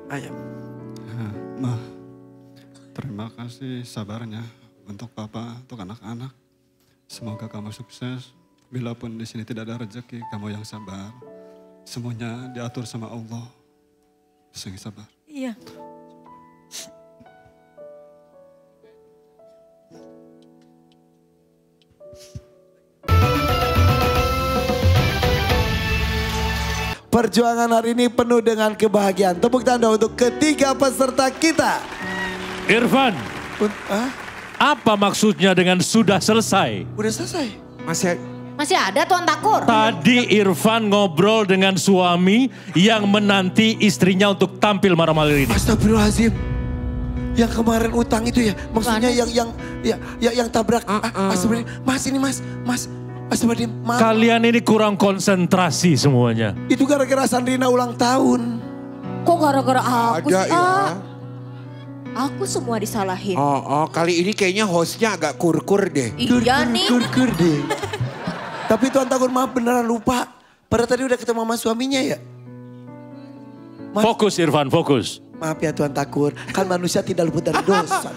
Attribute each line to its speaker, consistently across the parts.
Speaker 1: Ayo.
Speaker 2: Ma, terima kasih sabarnya untuk Papa, untuk anak-anak. Semoga kamu sukses. Bila pun di sini tidak ada rezeki, kamu yang sabar. Semuanya diatur sama Allah. Sing sabar.
Speaker 3: Iya.
Speaker 1: Perjuangan hari ini penuh dengan kebahagiaan. Tepuk tanda untuk ketiga peserta kita.
Speaker 4: Irfan, apa maksudnya dengan sudah selesai?
Speaker 1: Udah selesai.
Speaker 3: Masih ada Tuan Takur?
Speaker 4: Tadi Irfan ngobrol dengan suami yang menanti istrinya untuk tampil malam hari ini.
Speaker 1: Astagfirullahaladzim. Yang kemarin utang itu ya, maksudnya yang tabrak. Astagfirullahaladzim. Mas ini mas. Astagfirullahaladzim. Maaf.
Speaker 4: Kalian ini kurang konsentrasi semuanya.
Speaker 1: Itu gara-gara Sandrina ulang tahun.
Speaker 3: Kok gara-gara aku
Speaker 5: Ada
Speaker 3: sih?
Speaker 5: ya.
Speaker 3: Aku semua disalahin.
Speaker 5: Kali ini kayaknya hostnya agak kur-kur deh.
Speaker 3: Iya nih.
Speaker 1: Kur deh. Tapi Tuan Takur maaf beneran lupa. Padahal tadi udah ketemu sama suaminya ya. Mas,
Speaker 4: Fokus Irfan, fokus.
Speaker 1: maaf ya Tuan Takur. Kan manusia tidak luput dari dosa.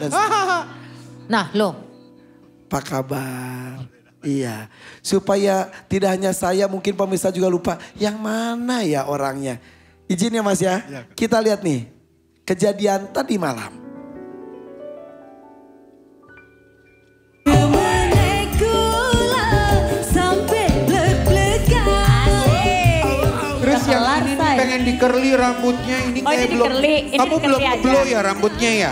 Speaker 3: Nah lo.
Speaker 1: Apa kabar? Iya. Supaya tidak hanya saya mungkin pemirsa juga lupa. Yang mana ya orangnya. Izin ya Mas ya. Kita lihat nih. Kejadian tadi malam.
Speaker 5: Terus yang ini nih pengen di-curly rambutnya ini
Speaker 3: Oh,
Speaker 5: kayak
Speaker 3: ini
Speaker 5: belum.
Speaker 3: di-curly, ini
Speaker 5: Kamu belum
Speaker 3: di-curly aja.
Speaker 5: ngeblow ya rambutnya ya?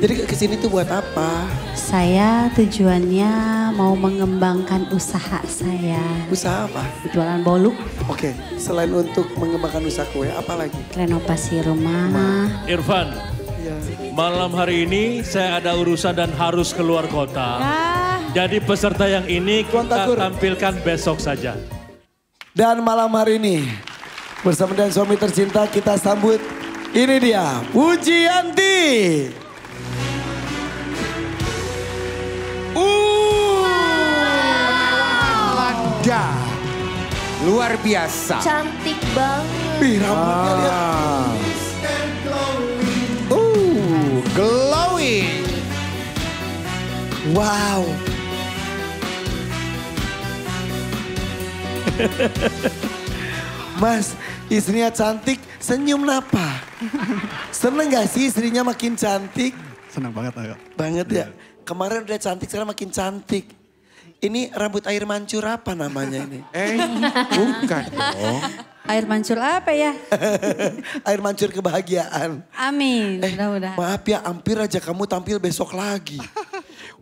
Speaker 1: Jadi kesini tuh buat apa?
Speaker 6: Saya tujuannya mau mengembangkan usaha saya.
Speaker 1: Usaha apa?
Speaker 6: Jualan bolu,
Speaker 1: Oke, selain untuk mengembangkan usaha kue, apa lagi?
Speaker 6: renovasi rumah.
Speaker 4: Irfan,
Speaker 1: Iya.
Speaker 4: malam hari ini saya ada urusan dan harus keluar kota. Jadi peserta yang ini
Speaker 1: Tuan
Speaker 4: kita
Speaker 1: Takur.
Speaker 4: tampilkan besok saja.
Speaker 1: Dan malam hari ini bersama dengan suami tercinta kita sambut ini dia Pujianti.
Speaker 5: Landa. Luar biasa.
Speaker 3: Cantik banget.
Speaker 1: Wih rambutnya lihat.
Speaker 5: Glowing.
Speaker 1: Wow. Mas, istrinya cantik, senyum napa? Seneng gak sih istrinya makin cantik?
Speaker 2: Senang banget agak.
Speaker 1: Banget ya. Kemarin udah cantik, sekarang makin cantik. Ini rambut air mancur apa namanya ini?
Speaker 5: Bukan dong.
Speaker 6: Air mancur apa ya?
Speaker 1: Air mancur kebahagiaan.
Speaker 6: Amin, mudah-mudahan.
Speaker 1: Maaf ya, hampir aja kamu tampil besok lagi.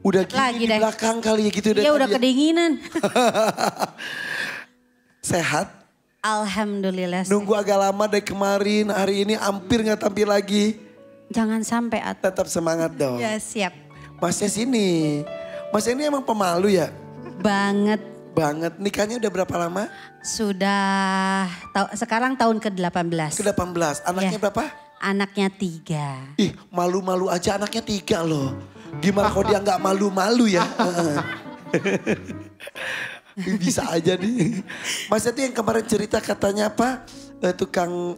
Speaker 1: Udah gini
Speaker 6: Lagi
Speaker 1: di
Speaker 6: deh.
Speaker 1: belakang kali ya gitu.
Speaker 6: Iya udah
Speaker 1: tadi ya.
Speaker 6: kedinginan.
Speaker 1: Sehat?
Speaker 6: Alhamdulillah.
Speaker 1: Nunggu agak lama dari kemarin, hari ini hampir gak tampil lagi.
Speaker 6: Jangan sampai
Speaker 1: Tetap semangat dong.
Speaker 6: Ya siap.
Speaker 1: Masnya sini. Mas ini emang pemalu ya?
Speaker 6: Banget.
Speaker 1: Banget. Nikahnya udah berapa lama?
Speaker 6: Sudah sekarang tahun ke-18.
Speaker 1: Ke-18. Anaknya
Speaker 6: Ya.
Speaker 1: berapa?
Speaker 6: Anaknya 3.
Speaker 1: Ih malu-malu aja anaknya 3 loh. Gimana kalau dia nggak malu-malu ya? Bisa aja nih. Mas itu yang kemarin cerita katanya apa? Tukang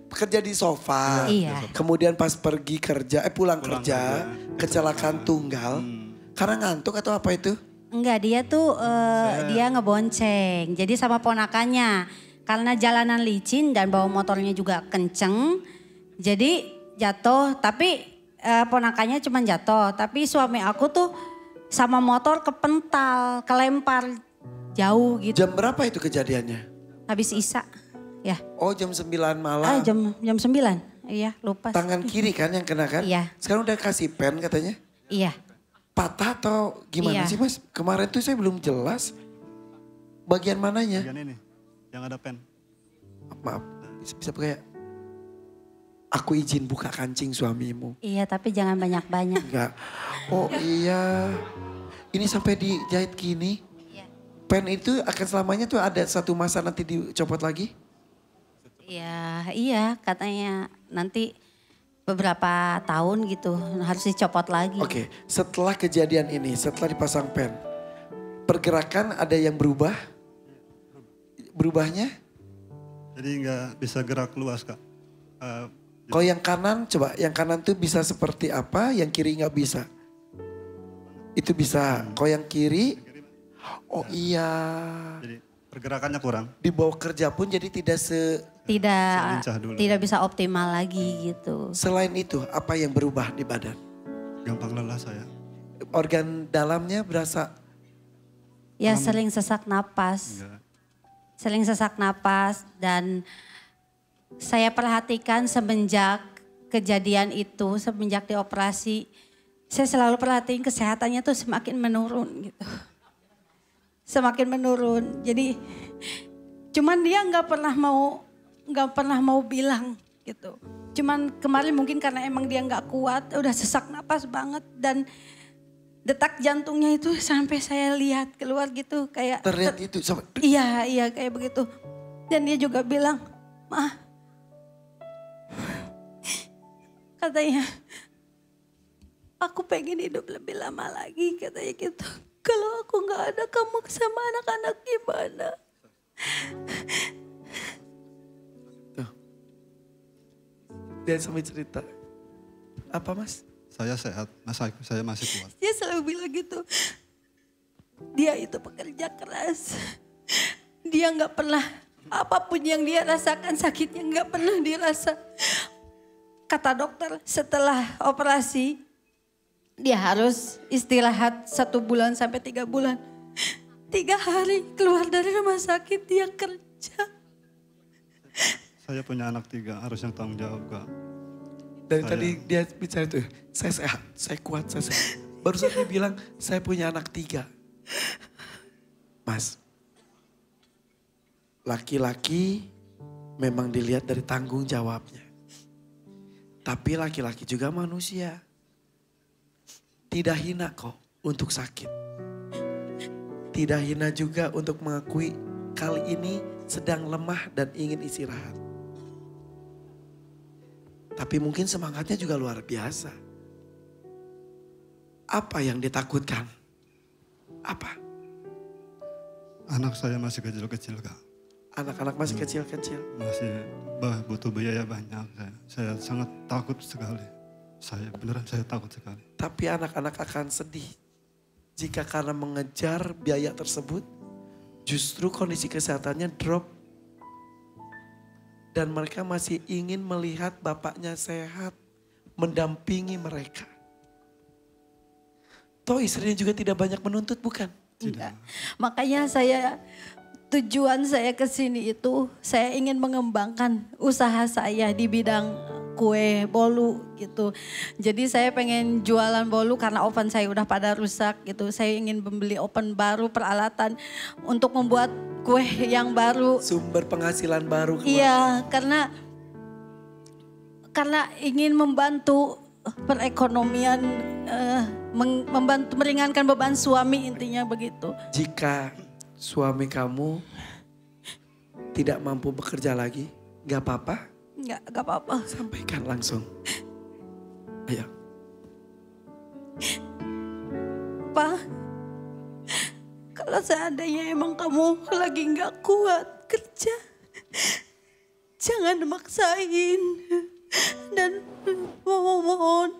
Speaker 1: kerja di sofa.
Speaker 6: Iya.
Speaker 1: Kemudian pas pergi kerja, pulang kerja, kecelakaan tunggal. Karena ngantuk atau apa itu?
Speaker 6: Enggak, dia tuh dia ngebonceng. Jadi sama ponakannya. Karena jalanan licin dan bawa motornya juga kenceng. Jadi jatuh, tapi ponakannya cuma jatuh. Tapi suami aku tuh sama motor kepental, kelempar jauh gitu.
Speaker 1: Jam berapa itu kejadiannya?
Speaker 6: Habis Isya. Ya.
Speaker 1: Oh jam 9 malam.
Speaker 6: Jam 9. Iya, lupa.
Speaker 1: Tangan kiri kan yang kena kan?
Speaker 6: Iya.
Speaker 1: Sekarang udah kasih pen katanya.
Speaker 6: Iya.
Speaker 1: Patah atau gimana
Speaker 6: Iya.
Speaker 1: sih mas? Kemarin tuh saya belum jelas. Bagian mananya?
Speaker 2: Bagian ini, yang ada pen.
Speaker 1: Maaf, bisa kayak aku izin buka kancing suamimu.
Speaker 6: Iya, tapi jangan banyak-banyak.
Speaker 1: Enggak. Oh iya. Ini sampai dijahit gini.
Speaker 6: Iya.
Speaker 1: Pen itu akan selamanya tuh ada satu masa nanti dicopot lagi?
Speaker 6: Iya, iya katanya nanti beberapa tahun gitu harus dicopot lagi.
Speaker 1: Oke, setelah kejadian ini, setelah dipasang pen, pergerakan ada yang berubah? Berubahnya?
Speaker 2: Jadi nggak bisa gerak luas Kak.
Speaker 1: Kalau yang kanan, coba yang kanan tuh bisa seperti apa, yang kiri nggak bisa? Itu bisa. Kalau yang kiri, oh iya.
Speaker 2: Jadi pergerakannya kurang.
Speaker 1: Dibawa kerja pun jadi tidak
Speaker 2: Lincah dulu.
Speaker 6: tidak bisa optimal lagi gitu.
Speaker 1: Selain itu, apa yang berubah di badan?
Speaker 2: Gampang lelah saya.
Speaker 1: Organ dalamnya berasa
Speaker 6: Ya sering sesak napas.
Speaker 2: Enggak.
Speaker 6: Sering sesak napas dan saya perhatikan semenjak kejadian itu, semenjak dioperasi, saya selalu perhatiin kesehatannya tuh semakin menurun gitu. Semakin menurun. Jadi cuman dia nggak pernah mau bilang gitu. Cuman kemarin mungkin karena emang dia nggak kuat, udah sesak napas banget dan detak jantungnya itu sampai saya lihat keluar gitu kayak
Speaker 1: terlihat itu.
Speaker 6: Iya kayak begitu. Dan dia juga bilang, "Ma," katanya, "aku pengen hidup lebih lama lagi," katanya gitu. "Kalau aku nggak ada kamu sama anak-anak gimana?"
Speaker 1: Dia sambil cerita. Apa Mas?
Speaker 2: Saya sehat, saya masih kuat.
Speaker 6: Dia selalu bilang gitu. Dia itu pekerja keras. Dia nggak pernah, apapun yang dia rasakan sakitnya nggak pernah dirasa. Kata dokter setelah operasi, dia harus istirahat 1 bulan sampai 3 bulan. 3 hari keluar dari rumah sakit dia kerja.
Speaker 2: Saya punya anak 3, harus yang tanggung jawab Kak.
Speaker 1: Dari tadi dia bicara itu, saya sehat, saya kuat, saya sehat. Barusan dia bilang, saya punya anak 3. Mas, laki-laki memang dilihat dari tanggung jawabnya. Tapi laki-laki juga manusia. Tidak hina kok untuk sakit. Tidak hina juga untuk mengakui kali ini sedang lemah dan ingin istirahat. Tapi mungkin semangatnya juga luar biasa. Apa yang ditakutkan? Apa?
Speaker 2: Anak saya masih kecil-kecil Kak.
Speaker 1: Anak-anak masih kecil-kecil.
Speaker 2: Masih butuh biaya banyak. Saya sangat takut sekali. Beneran saya takut sekali.
Speaker 1: Tapi anak-anak akan sedih. Jika karena mengejar biaya tersebut, justru kondisi kesehatannya drop. Dan mereka masih ingin melihat bapaknya sehat, mendampingi mereka. Toh istrinya juga tidak banyak menuntut bukan?
Speaker 6: Enggak. Makanya tujuan saya ke sini itu saya ingin mengembangkan usaha saya di bidang kue bolu gitu. Jadi saya pengen jualan bolu karena oven saya udah pada rusak gitu. Saya ingin membeli oven baru, peralatan untuk membuat kue yang baru.
Speaker 1: Sumber penghasilan baru.
Speaker 6: Iya, karena ingin membantu perekonomian, membantu meringankan beban suami intinya begitu.
Speaker 1: Jika suami kamu tidak mampu bekerja lagi, gak apa-apa?
Speaker 6: Gak apa-apa.
Speaker 1: Sampaikan langsung. Ayo.
Speaker 6: Pak, kalau seandainya emang kamu lagi gak kuat kerja, jangan maksain. Dan mohon,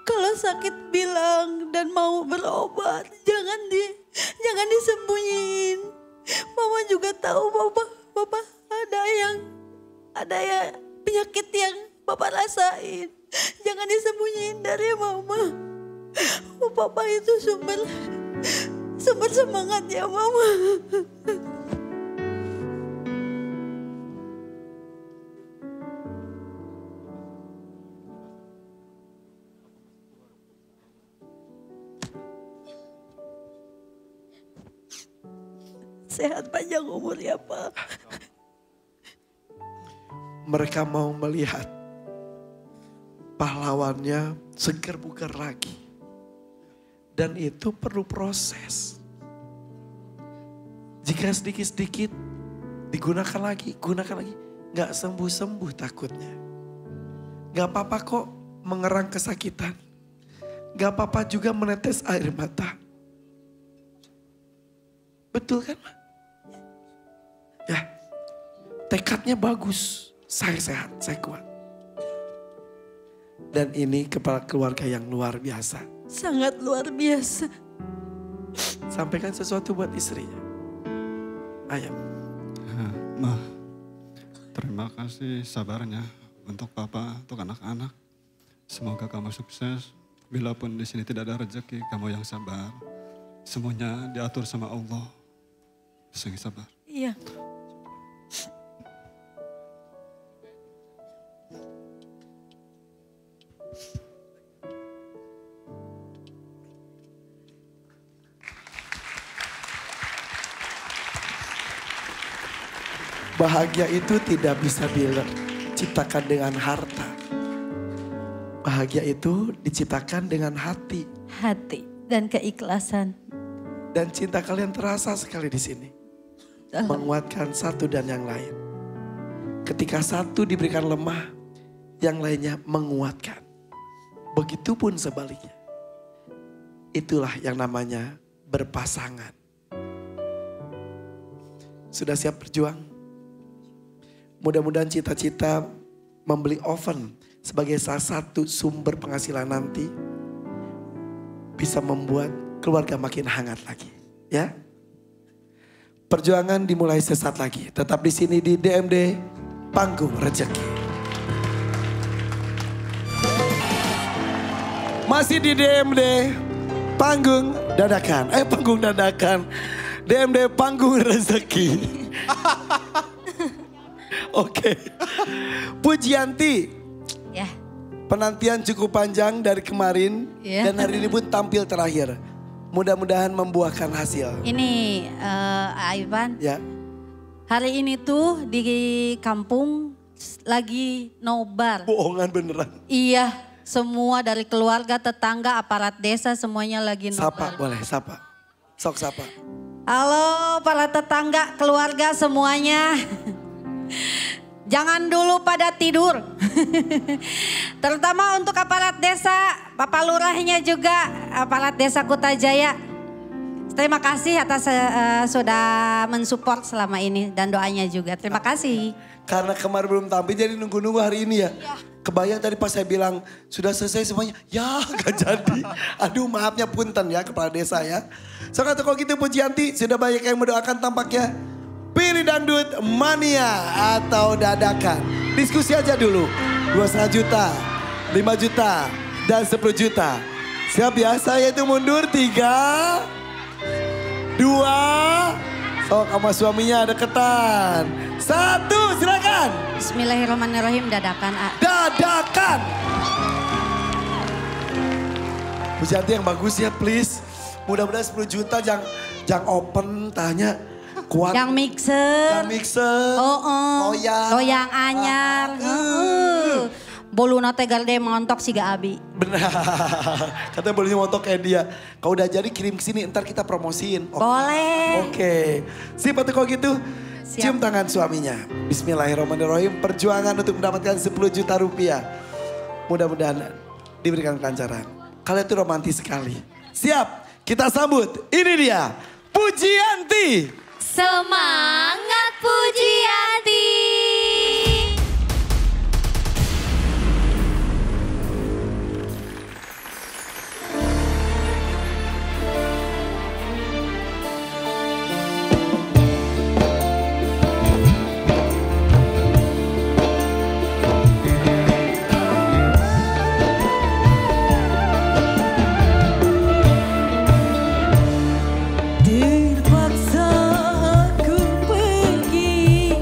Speaker 6: kalau sakit bilang dan mau berobat, jangan disembunyiin. Mama juga tahu Bapak ada yang penyakit yang Bapak rasain. Jangan disembunyiin dari Mama. Papa itu sumber semangatnya Mama. Sehat panjang umur ya Pak.
Speaker 1: Mereka mau melihat pahlawannya segar bugar lagi. Dan itu perlu proses. Jika sedikit-sedikit digunakan lagi, gunakan lagi. Gak sembuh-sembuh takutnya. Gak apa-apa kok mengerang kesakitan. Gak apa-apa juga menetes air mata. Betul kan, Ma? Ya, tekadnya bagus. Saya sehat, saya kuat. Dan ini kepala keluarga yang luar biasa.
Speaker 3: Sangat luar biasa.
Speaker 1: Sampaikan sesuatu buat istrinya. Ayo.
Speaker 2: Ma, terima kasih sabarnya untuk papa, untuk anak-anak. Semoga kamu sukses. Bila pun di sini tidak ada rezeki, kamu yang sabar. Semuanya diatur sama Allah. Sing sabar.
Speaker 3: Iya.
Speaker 1: Bahagia itu tidak bisa diciptakan dengan harta. Bahagia itu diciptakan dengan hati.
Speaker 3: Hati dan keikhlasan.
Speaker 1: Dan cinta kalian terasa sekali di sini. Menguatkan satu dan yang lain. Ketika satu diberikan lemah, yang lainnya menguatkan. Begitupun sebaliknya. Itulah yang namanya berpasangan. Sudah siap berjuang? Mudah-mudahan cita-cita membeli oven sebagai salah satu sumber penghasilan nanti bisa membuat keluarga makin hangat lagi, ya. Perjuangan dimulai sesaat lagi. Tetap di sini di DMD Panggung Rezeki. Masih di DMD Panggung Dadakan. Panggung Dadakan. DMD Panggung Rezeki. Oke. Pujianti.
Speaker 6: Ya.
Speaker 1: Penantian cukup panjang dari kemarin.
Speaker 6: Ya.
Speaker 1: Dan hari ini pun tampil terakhir. Mudah-mudahan membuahkan hasil.
Speaker 6: Ini Aivan.
Speaker 1: Ya.
Speaker 6: Hari ini tuh di kampung lagi nobar.
Speaker 1: Bohongan beneran.
Speaker 6: Iya, semua dari keluarga, tetangga, aparat desa semuanya lagi nobar.
Speaker 1: Sapa boleh, sapa. Sok sapa.
Speaker 6: Halo para tetangga, keluarga semuanya. Jangan dulu pada tidur. Terutama untuk aparat desa, Bapak Lurahnya juga, aparat desa Kutajaya. Terima kasih atas sudah mensupport selama ini dan doanya juga. Terima kasih.
Speaker 1: Karena kemarin belum tampil jadi nunggu-nunggu hari ini ya. Kebayang tadi pas saya bilang sudah selesai semuanya. Ya gak jadi. Aduh maafnya punten ya kepala desa ya. Soalnya kalau gitu Pujianti sudah banyak yang mendoakan tampaknya. Pilih dangdut mania atau dadakan. Diskusi aja dulu. 2,5 juta, 5 juta, dan 10 juta. Siap ya, saya itu mundur 3, 2, sok sama suaminya deketan. 1, silakan.
Speaker 6: Bismillahirrahmanirrahim, dadakan.
Speaker 1: Dadakan. Pujianti yang bagus ya please. Mudah-mudahan 10 juta jangan open tanya. Kuat.
Speaker 6: Yang mixer.
Speaker 1: Yang mixer. Loyang.
Speaker 6: Loyang anyar. Bolu nate garde montok siga abi.
Speaker 1: Benar. Katanya bolunya montok kayak dia. Kalau udah jadi kirim ke sini ntar kita promosiin.
Speaker 6: Boleh.
Speaker 1: Oke. Sip atau kalau gitu.
Speaker 6: Siap.
Speaker 1: Cium tangan suaminya. Bismillahirrahmanirrahim. Perjuangan untuk mendapatkan 10 juta rupiah. Mudah-mudahan diberikan kelancaran. Kalian itu romantis sekali. Siap. Kita sambut. Ini dia. Pujianti.
Speaker 3: Semangat Pujianti.
Speaker 7: Terpaksa aku pergi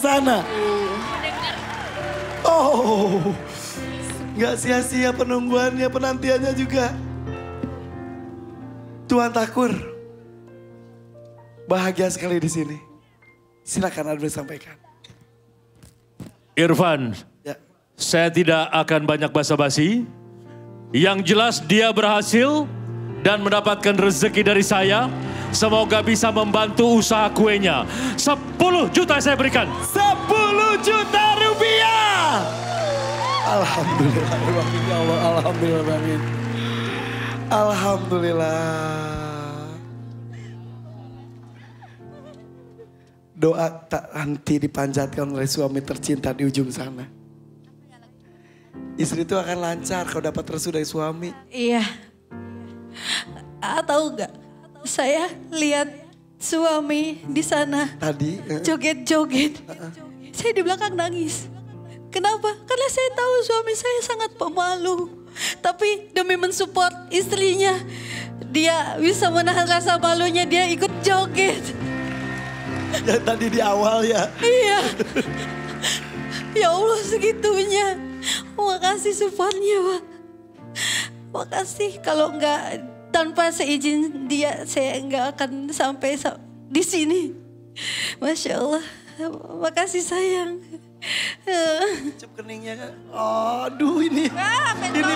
Speaker 1: sana. Oh, gak sia-sia penungguannya, penantiannya juga. Tuan Takur, bahagia sekali di sini. Silakan Adul sampaikan.
Speaker 4: Irfan,
Speaker 1: Ya.
Speaker 4: saya tidak akan banyak basa-basi. Yang jelas dia berhasil dan mendapatkan rezeki dari saya. Semoga bisa membantu usaha kuenya. 10 juta saya berikan.
Speaker 1: 10 juta rupiah. Alhamdulillah, ya Allah, alhamdulillah. Alhamdulillah. Doa tak henti dipanjatkan oleh suami tercinta di ujung sana. Istri itu akan lancar kalau dapat restu dari suami.
Speaker 3: Iya. Tahu nggak? Saya lihat suami di sana
Speaker 1: Tadi.
Speaker 3: joget-joget. Saya di belakang nangis. Kenapa? Karena saya tahu suami saya sangat pemalu. Tapi demi mensupport istrinya, dia bisa menahan rasa malunya, dia ikut joget.
Speaker 1: Yang tadi di awal ya.
Speaker 3: Iya. Ya Allah segitunya. Makasih supportnya Pak. Makasih, kalau enggak tanpa seizin dia saya enggak akan sampai di sini. Masya Allah. Makasih sayang.
Speaker 1: Cup keningnya kan. Aduh ini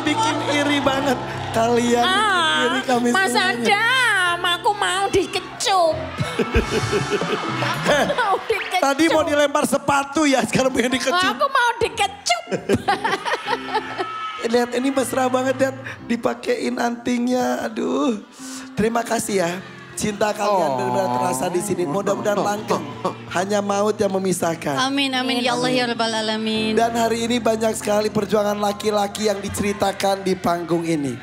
Speaker 1: bikin iri banget. Kalian bikin iri kami
Speaker 7: Mas
Speaker 1: semuanya.
Speaker 7: Adam, aku mau dikecup. Mau dikecup.
Speaker 1: Tadi mau dilempar sepatu ya, sekarang pengen dikecup.
Speaker 7: Aku mau dikecup.
Speaker 1: Lihat ini mesra banget, lihat dipakein antingnya. Aduh. Terima kasih ya. Cinta kalian benar-benar terasa di sini. Mudah-mudahan langgeng. Hanya maut yang memisahkan.
Speaker 6: Amin, amin. Ya Allah, ya Rabbal Alamin.
Speaker 1: Dan hari ini banyak sekali perjuangan laki-laki yang diceritakan di panggung ini.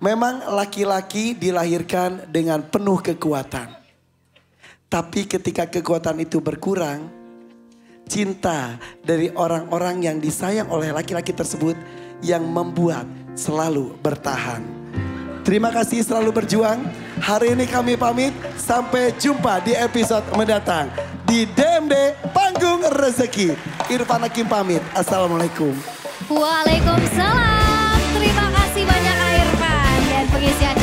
Speaker 1: Memang laki-laki dilahirkan dengan penuh kekuatan. Tapi ketika kekuatan itu berkurang, cinta dari orang-orang yang disayang oleh laki-laki tersebut yang membuat selalu bertahan. Terima kasih selalu berjuang. Hari ini kami pamit. Sampai jumpa di episode mendatang. Di DMD Panggung Rezeki. Irfan Hakim pamit. Assalamualaikum.
Speaker 3: Waalaikumsalam. Terima kasih banyak Kak Irfan dan pengisian